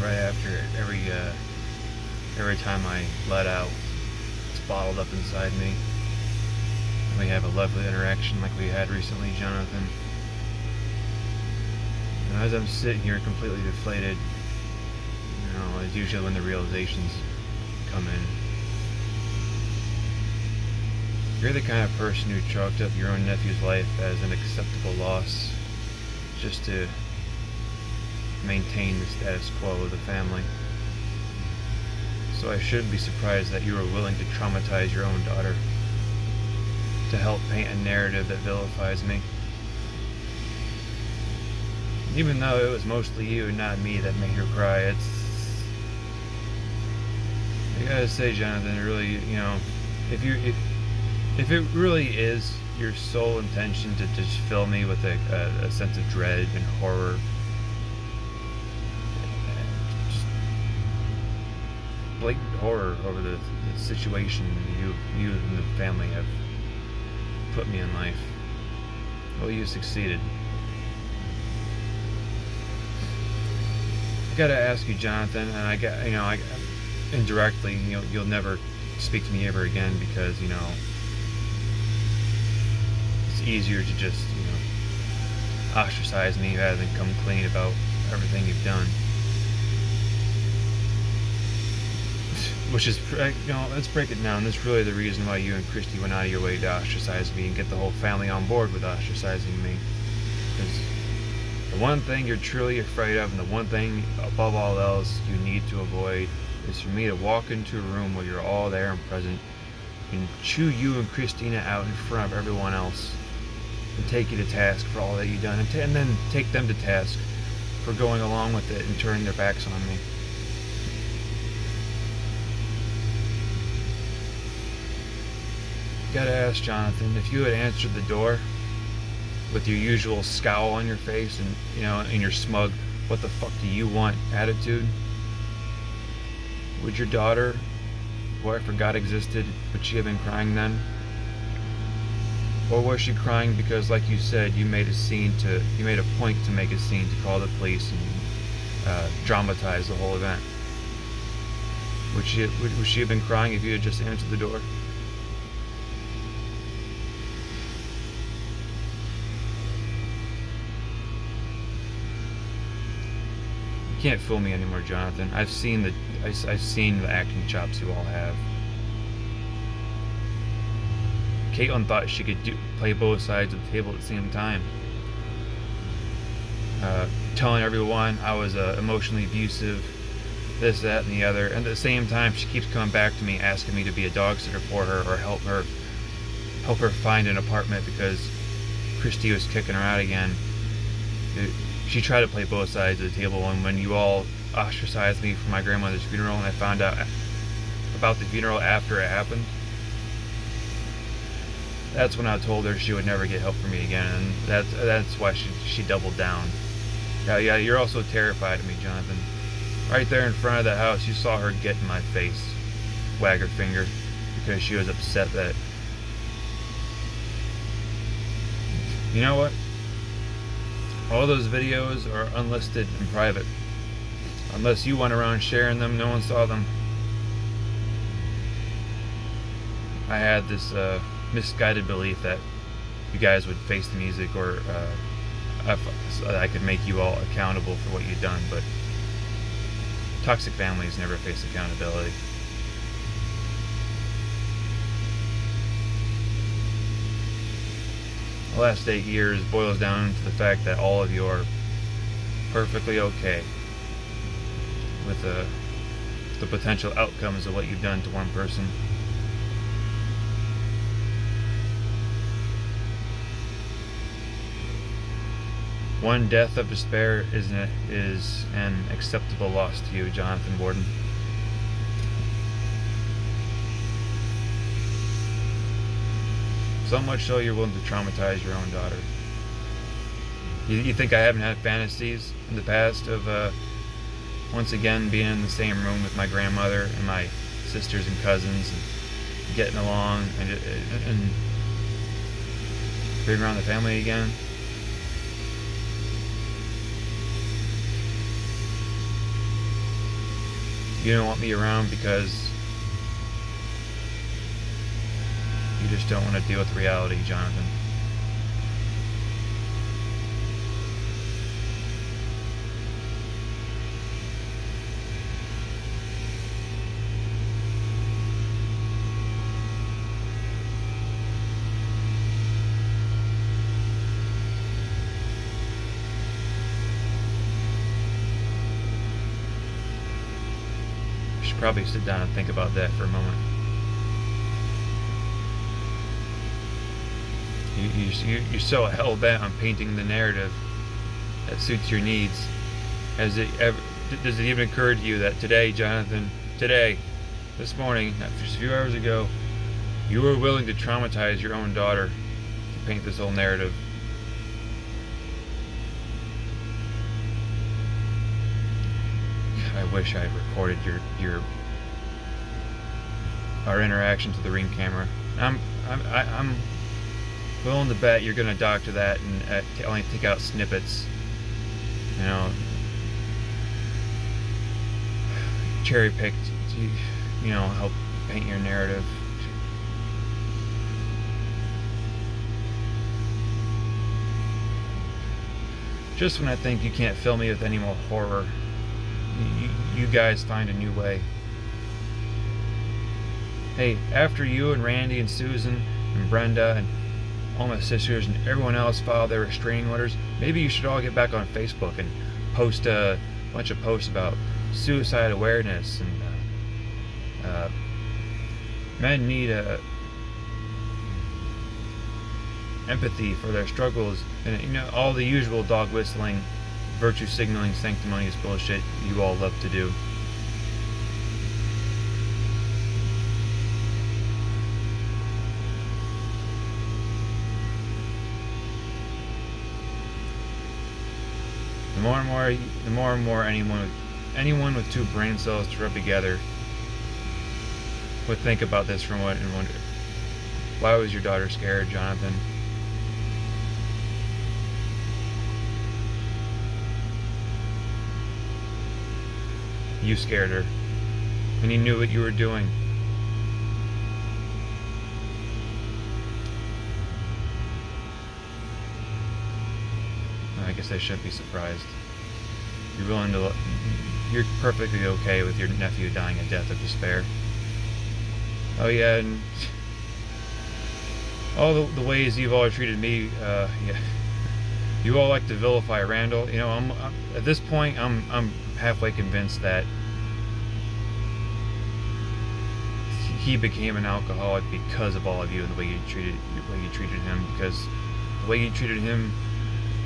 right after every time I let out. It's bottled up inside me. And we have a lovely interaction like we had recently, Jonathan. And as I'm sitting here completely deflated, it's usually when the realizations come in. You're the kind of person who chalked up your own nephew's life as an acceptable loss just to maintain the status quo of the family. So I shouldn't be surprised that you were willing to traumatize your own daughter to help paint a narrative that vilifies me. Even though it was mostly you and not me that made her cry, I gotta say, Jonathan, really, if it really is your sole intention to just fill me with a sense of dread and horror, just blatant horror over the situation you and the family have put me in life, well, you succeeded. I gotta ask you, Jonathan, and indirectly, you'll never speak to me ever again because, it's easier to just, ostracize me rather than come clean about everything you've done. Which is, let's break it down. That's really the reason why you and Christy went out of your way to ostracize me and get the whole family on board with ostracizing me. Because the one thing you're truly afraid of, and the one thing above all else you need to avoid, is for me to walk into a room where you're all there and present and chew you and Christina out in front of everyone else and take you to task for all that you've done, and then take them to task for going along with it and turning their backs on me. Gotta ask, Jonathan, if you had answered the door with your usual scowl on your face and, in your smug, what the fuck do you want attitude, would your daughter, who I forgot existed, would she have been crying then? Or was she crying because, like you said, you made a point to make a scene to call the police and dramatize the whole event? Would she have been crying if you had just answered the door? You can't fool me anymore, Jonathan. I've seen the acting chops you all have. Caitlin thought she could play both sides of the table at the same time. Telling everyone I was emotionally abusive, this, that, and the other. And at the same time, she keeps coming back to me asking me to be a dog sitter for her or help her find an apartment because Christy was kicking her out again. She tried to play both sides of the table, and when you all ostracized me for my grandmother's funeral and I found out about the funeral after it happened, that's when I told her she would never get help from me again, and that's why she doubled down. Yeah, you're also terrified of me, Jonathan. Right there in front of the house, you saw her get in my face, wag her finger, because she was upset that... You know what? All those videos are unlisted and private. Unless you went around sharing them, no one saw them. I had this misguided belief that you guys would face the music, or I could make you all accountable for what you've done, but toxic families never face accountability. The last 8 years boils down to the fact that all of you are perfectly okay with the potential outcomes of what you've done to one person. One death of despair is an acceptable loss to you, Jonathan Borden. So much so you're willing to traumatize your own daughter. You think I haven't had fantasies in the past of once again being in the same room with my grandmother and my sisters and cousins and getting along and being around the family again? You don't want me around because you just don't want to deal with reality, Jonathan. You should probably sit down and think about that for a moment. You're so hell-bent on painting the narrative that suits your needs. Does it even occur to you that today, Jonathan, this morning, just a few hours ago, you were willing to traumatize your own daughter to paint this whole narrative? I wish I had recorded our interaction to the Ring camera. I'm willing to bet you're gonna doctor that and only take out snippets. You know, cherry picked to, help paint your narrative. Just when I think you can't fill me with any more horror, you guys find a new way. Hey, after you and Randy and Susan and Brenda and all my sisters and everyone else filed their restraining orders, maybe you should all get back on Facebook and post a bunch of posts about suicide awareness and men need empathy for their struggles, and all the usual dog whistling, virtue signaling, sanctimonious bullshit you all love to do. The more and more anyone with two brain cells to rub together would think about this and wonder, why was your daughter scared, Jonathan? You scared her, and you knew what you were doing. I guess I shouldn't be surprised. You're perfectly okay with your nephew dying a death of despair. Oh yeah, and all the ways you've all treated me, yeah. You all like to vilify Randall. I'm at this point, I'm halfway convinced that he became an alcoholic because of all of you and the way you treated him. Because the way you treated him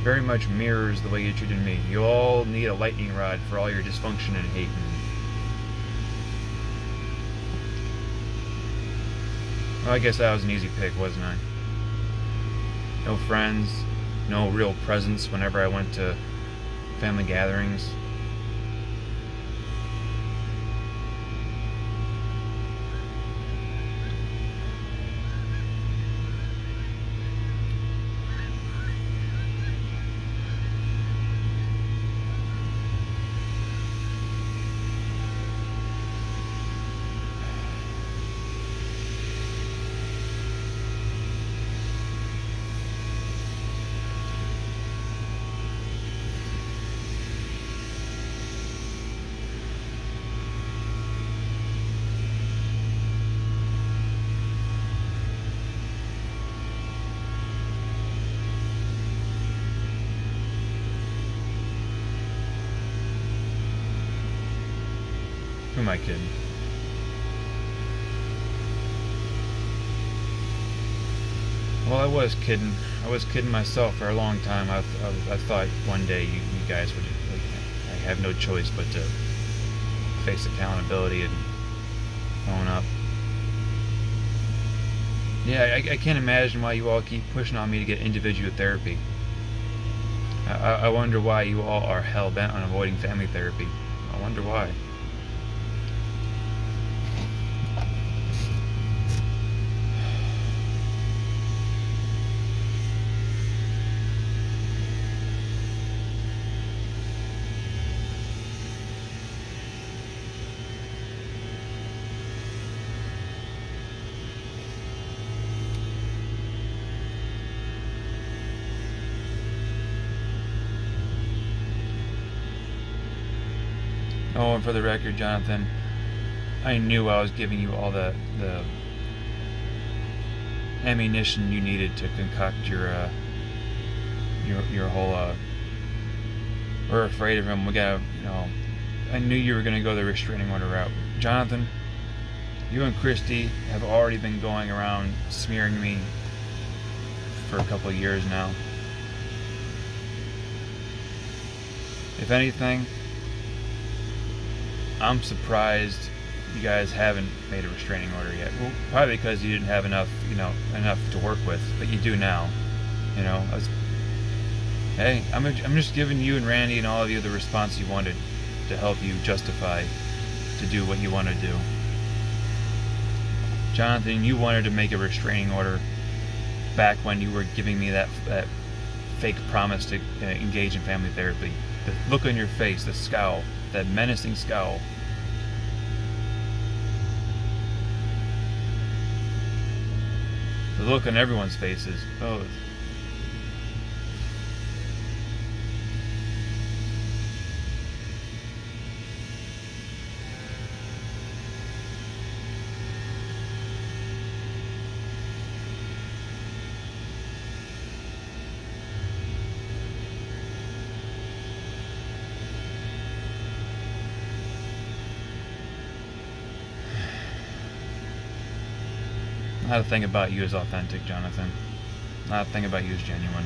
very much mirrors the way you treated me. You all need a lightning rod for all your dysfunction and hate. Well, I guess that was an easy pick, wasn't I? No friends, no real presence whenever I went to family gatherings. Who am I kidding? Well, I was kidding. I was kidding myself for a long time. I thought one day you guys would. I have no choice but to face accountability and own up. Yeah, I can't imagine why you all keep pushing on me to get individual therapy. I wonder why you all are hell-bent on avoiding family therapy. I wonder why. Oh, and for the record, Jonathan, I knew I was giving you all the ammunition you needed to concoct your whole. We're afraid of him. We gotta, I knew you were gonna go the restraining order route, Jonathan. You and Christy have already been going around smearing me for a couple of years now. If anything, I'm surprised you guys haven't made a restraining order yet. Well, probably because you didn't have enough to work with, but you do now. Hey, I'm just giving you and Randy and all of you the response you wanted to help you justify to do what you want to do. Jonathan, you wanted to make a restraining order back when you were giving me that fake promise to engage in family therapy. The look on your face, the scowl, that menacing scowl. The look on everyone's faces. Oh. Not a thing about you is authentic, Jonathan. Not a thing about you is genuine.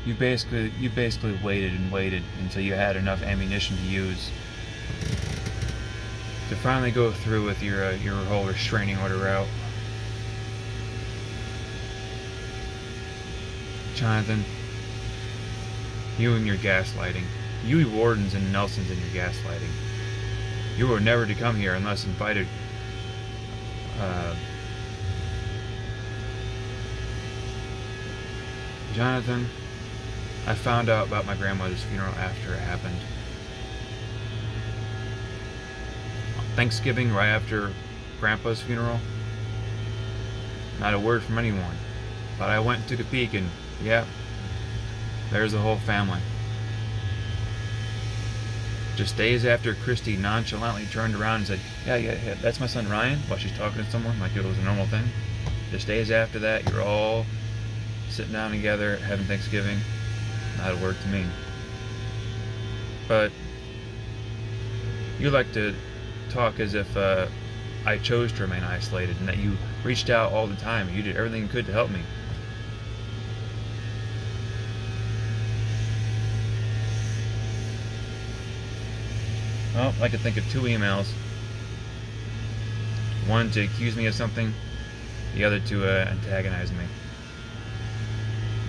You basically waited and waited until you had enough ammunition to use to finally go through with your whole restraining order route. Jonathan, you and your gaslighting. You Wardens and Nelsons and your gaslighting. You were never to come here unless invited. Jonathan, I found out about my grandmother's funeral after it happened. Thanksgiving, right after Grandpa's funeral. Not a word from anyone. But I went and took a peek and, yeah, there's the whole family. Just days after Christy nonchalantly turned around and said, yeah, that's my son Ryan, while she's talking to someone like it was a normal thing. Just days after that, you're all sitting down together, having Thanksgiving. Not a word to me. But you like to talk as if I chose to remain isolated and that you reached out all the time and you did everything you could to help me. Well, I could think of 2 emails. One to accuse me of something, the other to antagonize me.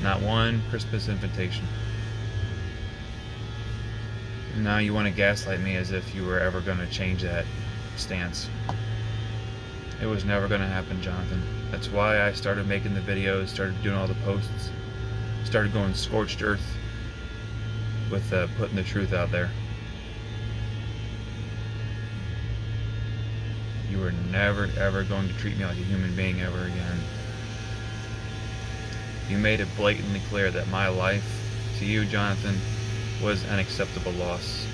Not one Christmas invitation. And now you want to gaslight me as if you were ever going to change that stance. It was never going to happen, Jonathan. That's why I started making the videos, started doing all the posts, started going scorched earth with putting the truth out there. You were never, ever going to treat me like a human being ever again. You made it blatantly clear that my life, to you, Jonathan, was an acceptable loss.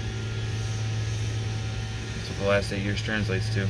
That's what the last 8 years translates to.